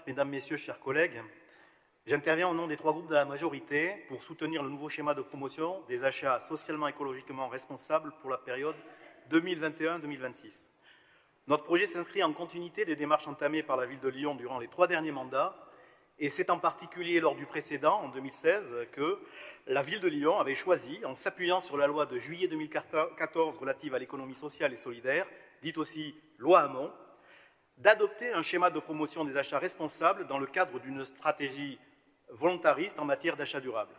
Mesdames, Messieurs, chers collègues, j'interviens au nom des trois groupes de la majorité pour soutenir le nouveau schéma de promotion des achats socialement et écologiquement responsables pour la période 2021-2026. Notre projet s'inscrit en continuité des démarches entamées par la ville de Lyon durant les 3 derniers mandats, et c'est en particulier lors du précédent, en 2016, que la ville de Lyon avait choisi, en s'appuyant sur la loi de juillet 2014 relative à l'économie sociale et solidaire, dite aussi loi Hamon, d'adopter un schéma de promotion des achats responsables dans le cadre d'une stratégie volontariste en matière d'achat durable.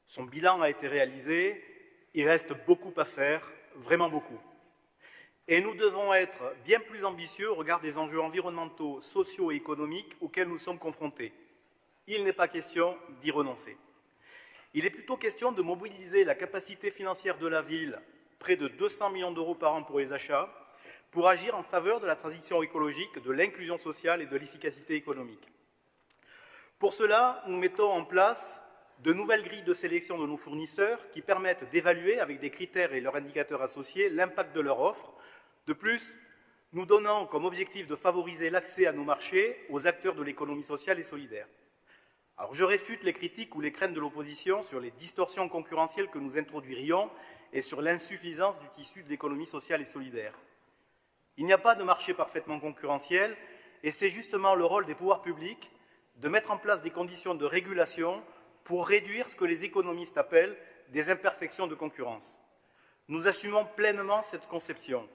Son bilan a été réalisé, il reste beaucoup à faire, vraiment beaucoup. Et nous devons être bien plus ambitieux au regard des enjeux environnementaux, sociaux et économiques auxquels nous sommes confrontés. Il n'est pas question d'y renoncer. Il est plutôt question de mobiliser la capacité financière de la ville, près de 200 millions d'euros par an pour les achats, pour agir en faveur de la transition écologique, de l'inclusion sociale et de l'efficacité économique. Pour cela, nous mettons en place de nouvelles grilles de sélection de nos fournisseurs qui permettent d'évaluer, avec des critères et leurs indicateurs associés, l'impact de leur offre. De plus, nous donnons comme objectif de favoriser l'accès à nos marchés aux acteurs de l'économie sociale et solidaire. Alors, je réfute les critiques ou les craintes de l'opposition sur les distorsions concurrentielles que nous introduirions et sur l'insuffisance du tissu de l'économie sociale et solidaire. Il n'y a pas de marché parfaitement concurrentiel et c'est justement le rôle des pouvoirs publics de mettre en place des conditions de régulation pour réduire ce que les économistes appellent des imperfections de concurrence. Nous assumons pleinement cette conception.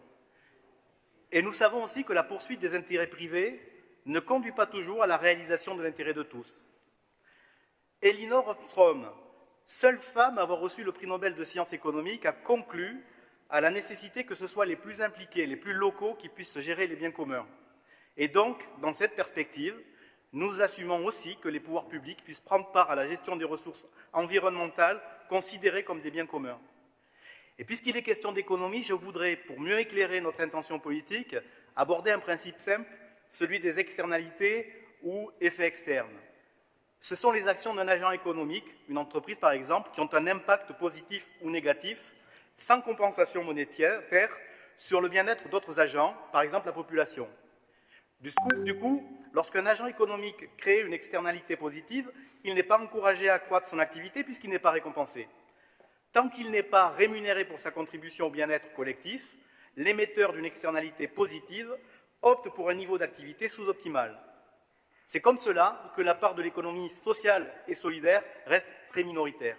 Et nous savons aussi que la poursuite des intérêts privés ne conduit pas toujours à la réalisation de l'intérêt de tous. Elinor Ostrom, seule femme à avoir reçu le prix Nobel de sciences économiques, a conclu à la nécessité que ce soit les plus impliqués, les plus locaux qui puissent gérer les biens communs. Et donc, dans cette perspective, nous assumons aussi que les pouvoirs publics puissent prendre part à la gestion des ressources environnementales considérées comme des biens communs. Et puisqu'il est question d'économie, je voudrais, pour mieux éclairer notre intention politique, aborder un principe simple, celui des externalités ou effets externes. Ce sont les actions d'un agent économique, une entreprise par exemple, qui ont un impact positif ou négatif, sans compensation monétaire, sur le bien-être d'autres agents, par exemple la population. Du coup, lorsqu'un agent économique crée une externalité positive, il n'est pas encouragé à accroître son activité puisqu'il n'est pas récompensé. Tant qu'il n'est pas rémunéré pour sa contribution au bien-être collectif, l'émetteur d'une externalité positive opte pour un niveau d'activité sous-optimal. C'est comme cela que la part de l'économie sociale et solidaire reste très minoritaire.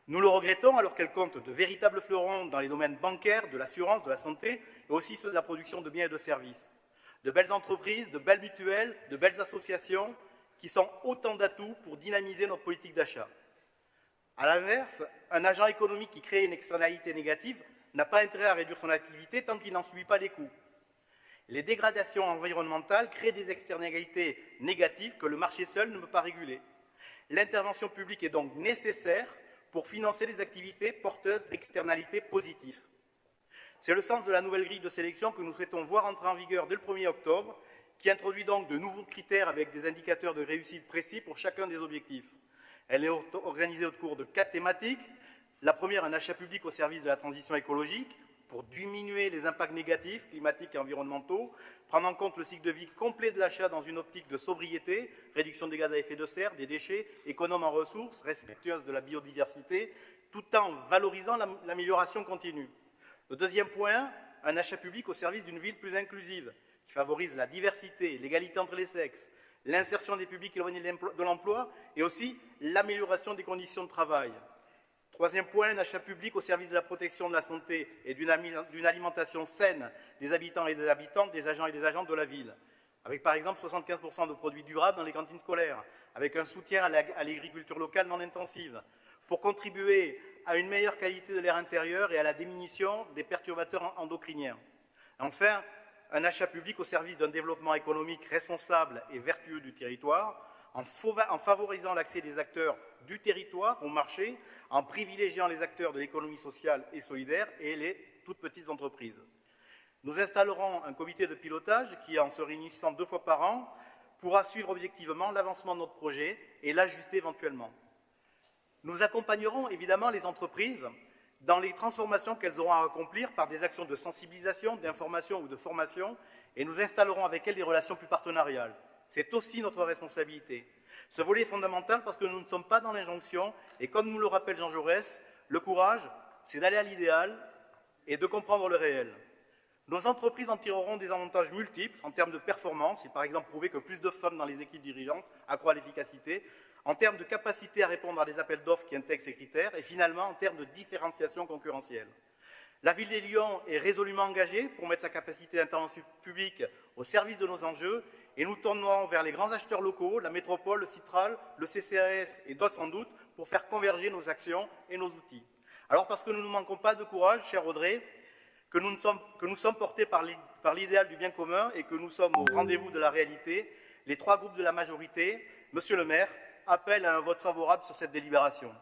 Nous le regrettons alors qu'elle compte de véritables fleurons dans les domaines bancaires, de l'assurance, de la santé, et aussi ceux de la production de biens et de services. De belles entreprises, de belles mutuelles, de belles associations qui sont autant d'atouts pour dynamiser notre politique d'achat. A l'inverse, un agent économique qui crée une externalité négative n'a pas intérêt à réduire son activité tant qu'il n'en subit pas les coûts. Les dégradations environnementales créent des externalités négatives que le marché seul ne peut pas réguler. L'intervention publique est donc nécessaire pour financer les activités porteuses d'externalités positives. C'est le sens de la nouvelle grille de sélection que nous souhaitons voir entrer en vigueur dès le 1er octobre, qui introduit donc de nouveaux critères avec des indicateurs de réussite précis pour chacun des objectifs. Elle est organisée autour de 4 thématiques. La première, un achat public au service de la transition écologique, pour diminuer les impacts négatifs, climatiques et environnementaux, prendre en compte le cycle de vie complet de l'achat dans une optique de sobriété, réduction des gaz à effet de serre, des déchets, économe en ressources, respectueuse de la biodiversité, tout en valorisant l'amélioration continue. Le deuxième point, un achat public au service d'une ville plus inclusive, qui favorise la diversité, l'égalité entre les sexes, l'insertion des publics éloignés de l'emploi et aussi l'amélioration des conditions de travail. Troisième point, un achat public au service de la protection de la santé et d'une alimentation saine des habitants et des habitantes, des agents et des agentes de la ville, avec par exemple 75% de produits durables dans les cantines scolaires, avec un soutien à l'agriculture locale non intensive, pour contribuer à une meilleure qualité de l'air intérieur et à la diminution des perturbateurs endocriniens. Enfin, un achat public au service d'un développement économique responsable et vertueux du territoire, en favorisant l'accès des acteurs du territoire au marché, en privilégiant les acteurs de l'économie sociale et solidaire et les toutes petites entreprises. Nous installerons un comité de pilotage qui, en se réunissant 2 fois par an, pourra suivre objectivement l'avancement de notre projet et l'ajuster éventuellement. Nous accompagnerons évidemment les entreprises dans les transformations qu'elles auront à accomplir par des actions de sensibilisation, d'information ou de formation, et nous installerons avec elles des relations plus partenariales. c'est aussi notre responsabilité. Ce volet est fondamental parce que nous ne sommes pas dans l'injonction, et comme nous le rappelle Jean Jaurès, le courage, c'est d'aller à l'idéal et de comprendre le réel. Nos entreprises en tireront des avantages multiples en termes de performance, c'est par exemple prouvé que plus de femmes dans les équipes dirigeantes accroît l'efficacité, en termes de capacité à répondre à des appels d'offres qui intègrent ces critères, et finalement en termes de différenciation concurrentielle. La ville de Lyon est résolument engagée pour mettre sa capacité d'intervention publique au service de nos enjeux, et nous tournons vers les grands acheteurs locaux, la métropole, le Citral, le CCAS et d'autres sans doute, pour faire converger nos actions et nos outils. Alors parce que nous ne manquons pas de courage, cher Audrey, que nous sommes portés par l'idéal du bien commun et que nous sommes au rendez-vous de la réalité, les trois groupes de la majorité, Monsieur le maire, appellent à un vote favorable sur cette délibération.